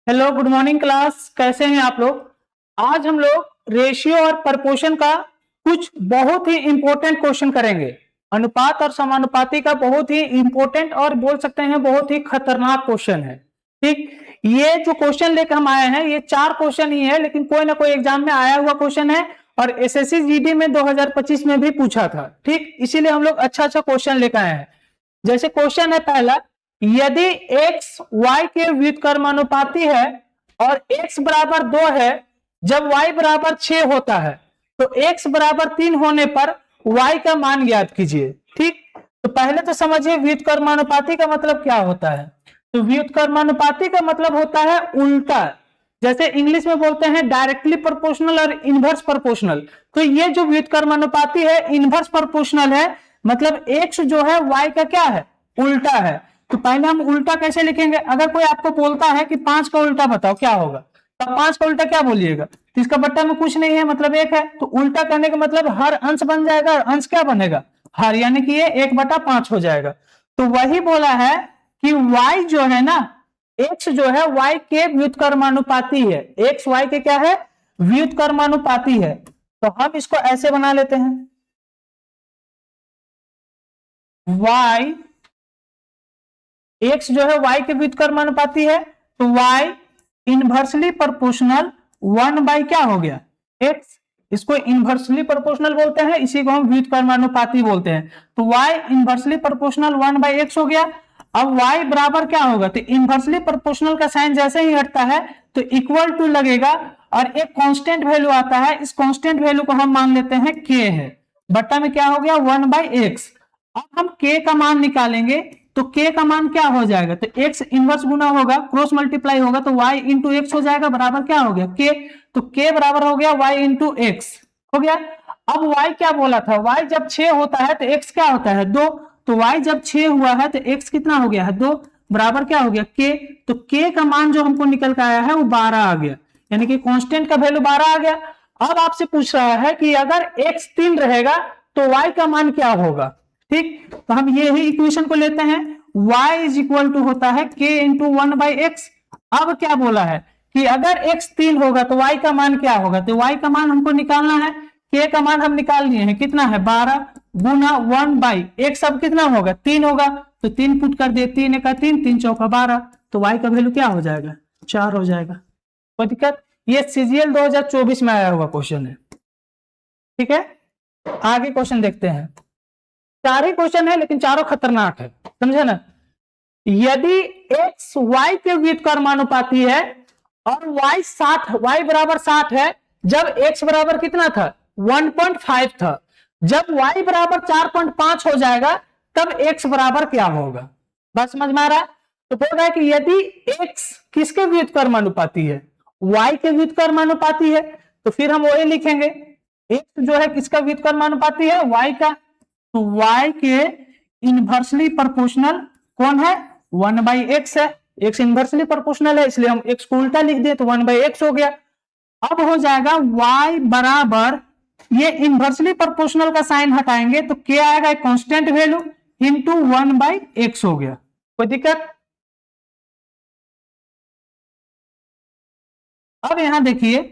Hello, good morning class. कैसे हैं आप लोग? आज हम लोग रेशियो और प्रपोर्शन का कुछ बहुत ही इंपॉर्टेंट क्वेश्चन करेंगे। अनुपात और समानुपाती का बहुत ही इंपॉर्टेंट और बोल सकते हैं बहुत ही खतरनाक क्वेश्चन है। ठीक, ये जो क्वेश्चन लेकर हम आए हैं ये 4 क्वेश्चन ही है, लेकिन कोई ना कोई एग्जाम में आया हुआ क्वेश्चन है और एसएससी जीडी में 2025 में भी पूछा था। ठीक, इसीलिए हम लोग अच्छा अच्छा क्वेश्चन लेकर आए हैं। जैसे क्वेश्चन है पहला, यदि x y के व्युत्क्रमानुपाती है और x बराबर 2 है जब y बराबर 6 होता है तो x बराबर 3 होने पर y का मान ज्ञात कीजिए। ठीक, तो पहले तो समझिए व्युत्क्रमानुपाती का मतलब क्या होता है। तो व्युत्क्रमानुपाती का मतलब होता है उल्टा। जैसे इंग्लिश में बोलते हैं डायरेक्टली प्रोपोर्शनल और इनवर्स प्रोपोर्शनल। तो ये जो व्युत्क्रमानुपाती है इनवर्स प्रोपोर्शनल है, मतलब x जो है y का क्या है, उल्टा है। तो पहले हम उल्टा कैसे लिखेंगे? अगर कोई आपको बोलता है कि 5 का उल्टा बताओ क्या होगा, तो 5 का उल्टा क्या बोलिएगा? तो इसका बट्टा में कुछ नहीं है, मतलब 1 है। तो उल्टा करने का मतलब हर अंश बन जाएगा और अंश क्या बनेगा, हर, यानी कि ये 1/5 हो जाएगा। तो वही बोला है कि y जो है ना, x जो है y के व्युत्क्रमानुपाती है। x y के क्या है, व्युत्क्रमानुपाती है। तो हम इसको ऐसे बना लेते हैं, y x जो है y के व्युत्क्रमानुपाती है तो y इनवर्सली प्रोपोर्शनल 1 क्या हो गया, x। इसको इनवर्सली प्रोपोर्शनल बोलते हैं, इसी को हम व्युत्क्रमानुपाती बोलते हैं। तो y इनवर्सली प्रोपोर्शनल 1/x हो गया। अब y बराबर क्या होगा, तो इनवर्सली प्रोपोर्शनल का साइन जैसे ही हटता है तो इक्वल टू लगेगा और एक कांस्टेंट वैल्यू आता है। इस कांस्टेंट वैल्यू को हम मान लेते हैं k है, बट्टा में क्या हो गया 1/x। अब हम k का मान निकालेंगे तो k का मान क्या हो जाएगा, तो x इनवर्स गुना होगा, क्रॉस मल्टीप्लाई होगा तो y इंटू एक्स हो जाएगा, बराबर क्या हो गया k। तो k बराबर हो गया y इंटू एक्स हो गया। अब y क्या बोला था, y जब 6 होता है तो x क्या होता है 2। तो y जब 6 हुआ है तो x कितना हो गया है 2, बराबर क्या हो गया k। तो k का मान जो हमको निकल कर आया है वो 12 आ गया, यानी कि कांस्टेंट का वैल्यू 12 आ गया। अब आपसे पूछ रहा है कि अगर x 3 रहेगा तो y का मान क्या होगा। ठीक, तो हम ये ही इक्वेशन को लेते हैं, y इज इक्वल टू होता है k इंटू 1/x। अब क्या बोला है कि अगर x 3 होगा तो y का मान क्या होगा, तो y का मान हमको निकालना है। k का मान हम निकाल लिए हैं, कितना है 12 गुना 1/x। अब कितना होगा 3 होगा, तो 3 पुट कर दिए, 3 का 3, 3 चौका 12, तो y का वैल्यू क्या हो जाएगा 4 हो जाएगा। कोई दिक्कत? ये सीजीएल 2024 में आया हुआ क्वेश्चन है। ठीक है, आगे क्वेश्चन देखते हैं। 4 ही क्वेश्चन है लेकिन चारों खतरनाक है, समझे ना। यदि x y के व्युत्क्रमानुपाती है और y बराबर 60 है जब x बराबर कितना था 1.5 था, जब y बराबर 4.5 हो जाएगा तब x बराबर क्या होगा। बात समझ में आ रहा है? तो बोल रहा है कि यदि x किसके व्युत्क्रमानुपाती है, y के व्युत्क्रमानुपाती है, तो फिर हम वही लिखेंगे, x जो है किसका व्युत्क्रमानुपाती है, y का। तो y के इनवर्सली प्रोपोर्शनल कौन है 1/x है। x इनवर्सली प्रोपोर्शनल है इसलिए हम x को उल्टा लिख दिए तो 1/x हो गया। अब हो जाएगा y बराबर, ये इनवर्सली प्रोपोर्शनल का साइन हटाएंगे तो क्या आएगा कांस्टेंट वैल्यू इंटू 1/x हो गया। कोई दिक्कत? अब यहां देखिए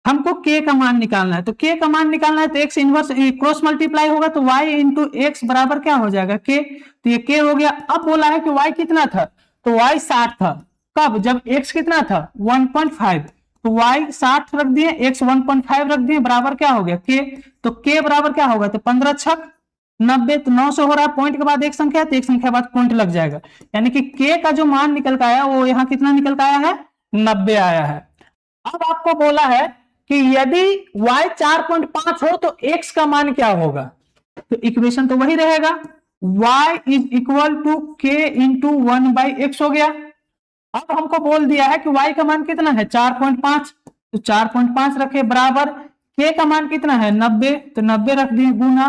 हमको k का मान निकालना है, तो k का मान निकालना है तो x इनवर्स क्रॉस मल्टीप्लाई होगा तो y इंटू एक्स बराबर क्या हो जाएगा k। तो ये k हो गया। अब बोला है कि y कितना था, तो y 60 था, कब, जब x कितना था 1.5, तो y 60 रख दिए, x 1.5 रख दिए, बराबर क्या हो गया k। तो k बराबर क्या होगा, तो 15 छक 90, तो 900 हो रहा है, पॉइंट के बाद एक संख्या तो एक संख्या बाद पॉइंट लग जाएगा, यानी कि k का जो मान निकल कर आया वो यहाँ कितना निकल कर आया है 90 आया है। अब आपको बोला है कि यदि y 4.5 हो तो x का मान क्या होगा, तो इक्वेशन तो वही रहेगा, y is equal to k into 1/x हो गया। अब हमको बोल दिया है कि y का मान कितना है 4.5, तो 4.5 रखे बराबर k का मान कितना है 90, तो 90 रख दिए गुना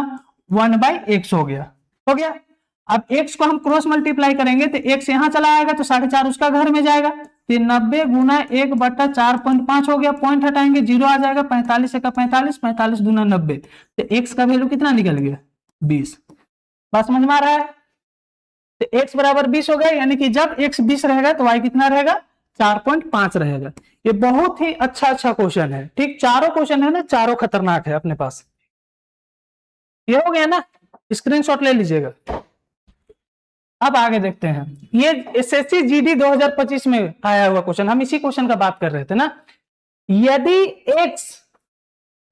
1/x हो गया। हो गया। अब x को हम क्रॉस मल्टीप्लाई करेंगे तो x यहां चला आएगा तो 4.5 उसका घर में जाएगा, तो 90 गुना 1/4.5 हो गया, पॉइंट हटाएंगे 0 आ जाएगा, 45 का 45, 45 दूना 90, तो x का वैल्यू कितना निकल गया 20। बात समझ में आ रहा है? तो x बराबर 20 हो गया, यानी कि जब x 20 रहेगा तो y कितना रहेगा 4.5 रहेगा। ये बहुत ही अच्छा क्वेश्चन है। ठीक, चारों क्वेश्चन है ना, चारों खतरनाक है अपने पास। ये हो गया ना, स्क्रीनशॉट ले लीजिएगा। अब आगे देखते हैं, ये एसएससी जीडी 2025 में आया हुआ क्वेश्चन, हम इसी क्वेश्चन का बात कर रहे थे ना। यदि x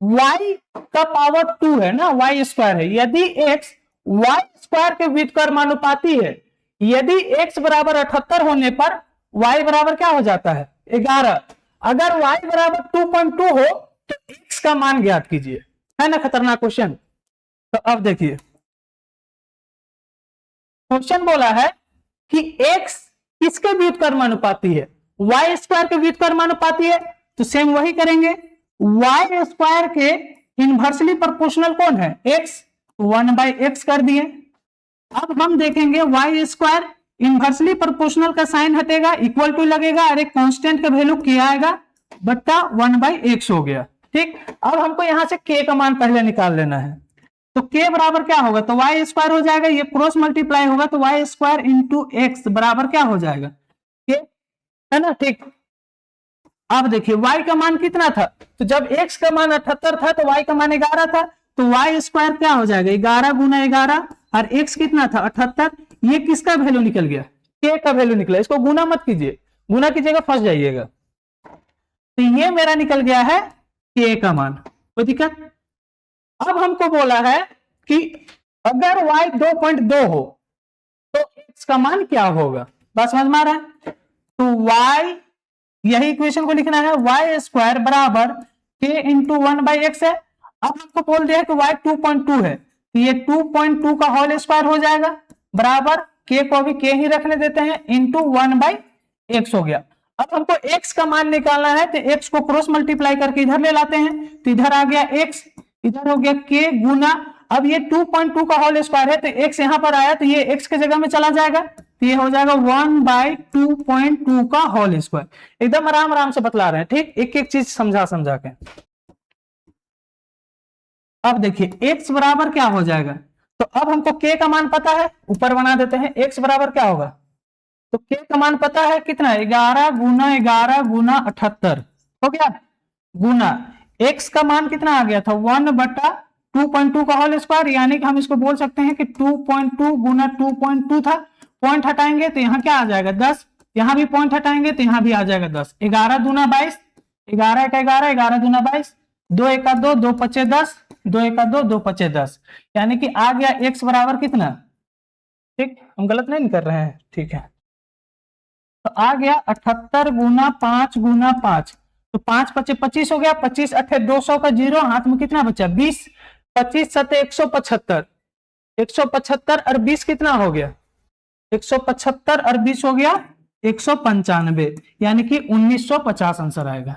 y का पावर 2 है ना, y स्क्वायर है, यदि x y स्क्वायर के व्युत्क्रमानुपाती है, यदि x बराबर 78 होने पर y बराबर क्या हो जाता है 11। अगर y बराबर 2.2 हो तो x का मान ज्ञात कीजिए। है ना खतरनाक क्वेश्चन। तो अब देखिए, क्वेश्चन बोला है कि x किसके व्युत्क्रमानुपाती है, y स्क्वायर के व्युत्क्रमानुपाती है, तो सेम वही करेंगे। y स्क्वायर के इनवर्सली प्रोपोर्शनल कौन है, x, 1/x कर दिए। अब हम देखेंगे y स्क्वायर इनवर्सली प्रोपोर्शनल का साइन हटेगा, इक्वल टू लगेगा और एक कांस्टेंट का वैल्यू k आएगा बट्टा 1/x हो गया। ठीक, अब हमको यहां से k का मान पहले निकाल लेना है। तो k बराबर क्या होगा, तो y स्क्वायर हो जाएगा, ये क्रॉस मल्टीप्लाई होगा तो y स्क्वायर इंटू एक्स बराबर क्या हो जाएगा k, है ना। ठीक, अब देखिए y का मान कितना था, तो जब x का मान 78 था तो y का मान 11 था, तो y स्क्वायर क्या हो जाएगा 11 गुना 11 और x कितना था 78। ये किसका वैल्यू निकल गया, k का वैल्यू निकला। इसको गुना मत कीजिए, गुना कीजिएगा फंस जाइएगा। तो ये मेरा निकल गया है k का मान, कोई दिक्कत। अब हमको बोला है कि अगर y 2.2 हो तो x का मान क्या होगा, बस समझ में आ रहा है। तो y, यही इक्वेशन को लिखना है, y स्क्वायर बराबर k इंटू 1/x है। अब हमको बोल दिया है कि y 2.2 है, तो ये 2.2 का होल स्क्वायर हो जाएगा बराबर k को भी k ही रखने देते हैं इंटू 1/x हो गया। अब हमको x का मान निकालना है, तो x को क्रॉस मल्टीप्लाई करके इधर ले लाते हैं, तो इधर आ गया x, इधर हो गया k गुना, अब ये 2.2 का होल स्क्वायर है तो x यहां पर आया तो ये x के जगह में चला जाएगा, तो ये हो जाएगा 1/2.2 का होल स्क्वायर। एकदम आराम आराम से बतला रहे हैं, ठीक, एक एक चीज समझा समझा के। अब देखिए x बराबर क्या हो जाएगा, तो अब हमको k का मान पता है, ऊपर बना देते हैं, x बराबर क्या होगा, तो k का मान पता है कितना, 11 गुना 11 गुना 78 हो गया, गुना x का मान कितना आ गया था 1/2.2 का होल स्क्वायर, यानी कि हम इसको बोल सकते हैं कि 2.2 गुना 2.2 था, पॉइंट हटाएंगे तो यहाँ क्या आ जाएगा 10, यहाँ भी पॉइंट हटाएंगे तो यहाँ भी आ जाएगा 10, 11 दूना 22, 11 का 11, 11 दूना 22, 2 1 2, 2 5 10, 2 1 2, 2 5 10, यानी कि आ गया x बराबर कितना, ठीक, हम गलत नहीं कर रहे हैं, ठीक है। तो आ गया 78 गुना 5 गुना 5, तो 5 5 25 हो गया, 25 8 200 का जीरो, हाथ में कितना बचा 20, 25 7 175, 175 और 20 कितना हो गया, 175 और 20 हो गया 195, यानी कि 1950 आंसर आएगा।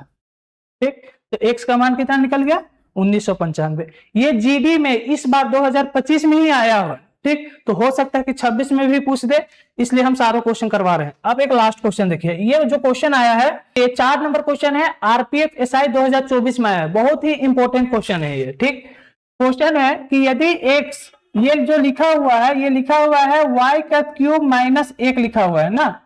ठीक, तो x का मान कितना निकल गया 1995। ये जीडी में इस बार 2025 में ही आया हुआ, ठीक, तो हो सकता है कि 26 में भी पूछ दे, इसलिए हम सारे क्वेश्चन करवा रहे हैं। अब एक लास्ट क्वेश्चन देखिए, ये जो क्वेश्चन आया है ये 4 नंबर क्वेश्चन है, आरपीएफ एसआई 2024 में आया है, बहुत ही इंपॉर्टेंट क्वेश्चन है ये। ठीक, क्वेश्चन है कि यदि x, ये जो लिखा हुआ है ये लिखा हुआ है y का क्यूब माइनस 1 लिखा हुआ है ना,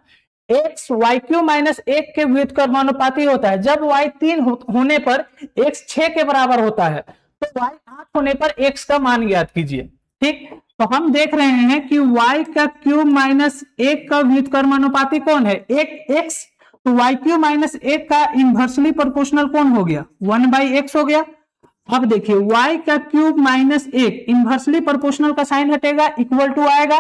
x y क्यूब माइनस 1 के व्युत्क्रमानुपाती होता है, जब y 3 होने पर x 6 के बराबर होता है, तो y 8 होने पर x का मान ज्ञात कीजिए। ठीक, तो हम देख रहे हैं कि y का क्यूब माइनस 1 का व्युत्क्रमानुपाती कौन है, एक x, तो y क्यूब माइनस 1 का इनवर्सली प्रोपोर्शनल कौन हो गया 1/x हो गया। अब देखिए y का क्यूब माइनस 1 इनवर्सली प्रोपोर्शनल का साइन हटेगा, इक्वल टू आएगा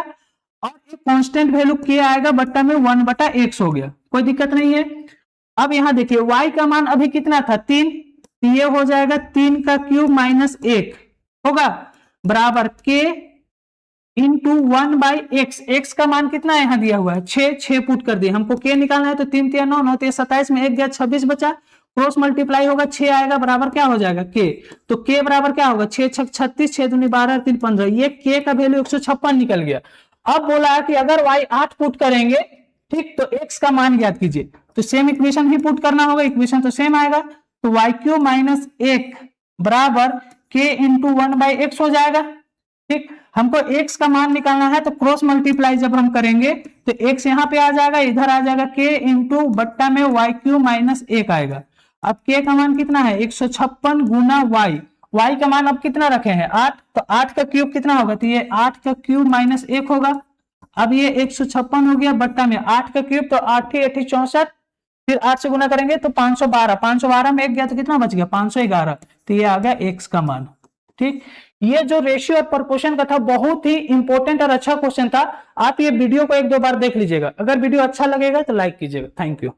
और एक कांस्टेंट वैल्यू k आएगा बट्टा में 1/x हो गया, कोई दिक्कत नहीं है। अब यहां देखिए y का मान अभी कितना था 3, तो ये हो जाएगा 3 का क्यूब माइनस 1 होगा बराबर k इंटू 1/x, x का मान कितना यहां दिया हुआ है 6, 6 पुट कर दिए, हमको k निकालना है, तो 3 3 9 9 27 में 1 गया 26 बचा, क्रॉस मल्टीप्लाई होगा 6 आएगा बराबर क्या हो जाएगा k, तो k बराबर क्या होगा 6 6 36, 6 दूनी 12 3 15, ये k का वैल्यू 156 निकल गया। अब बोला है कि अगर y 8 पुट करेंगे, ठीक, तो x का मान ज्ञात कीजिए, तो सेम इक्वेशन ही पुट करना होगा, इक्वेशन तो सेम आएगा, तो y क्यूब माइनस 1 बराबर k इंटू 1/x हो जाएगा। ठीक, हमको x का मान निकालना है, तो क्रॉस मल्टीप्लाई जब हम करेंगे तो x यहाँ पे आ जाएगा, इधर आ जाएगा k इंटू बट्टा में y³ माइनस 1 आएगा। अब k का मान कितना है 156 गुना y का मान अब कितना रखे हैं 8, तो 8 का क्यूब कितना होगा, तो ये 8 का क्यूब माइनस 1 होगा। अब ये 156 हो गया बट्टा में 8 का क्यूब, तो 8 8 64, फिर 8 से गुना करेंगे तो 512, 512 में 1 गया तो कितना बच गया 511, तो ये आ गया x का मान। ठीक, ये जो रेशियो और प्रोपोर्शन का था बहुत ही इंपॉर्टेंट और अच्छा क्वेश्चन था। आप ये वीडियो को 1-2 बार देख लीजिएगा। अगर वीडियो अच्छा लगेगा तो लाइक कीजिएगा। Thank you.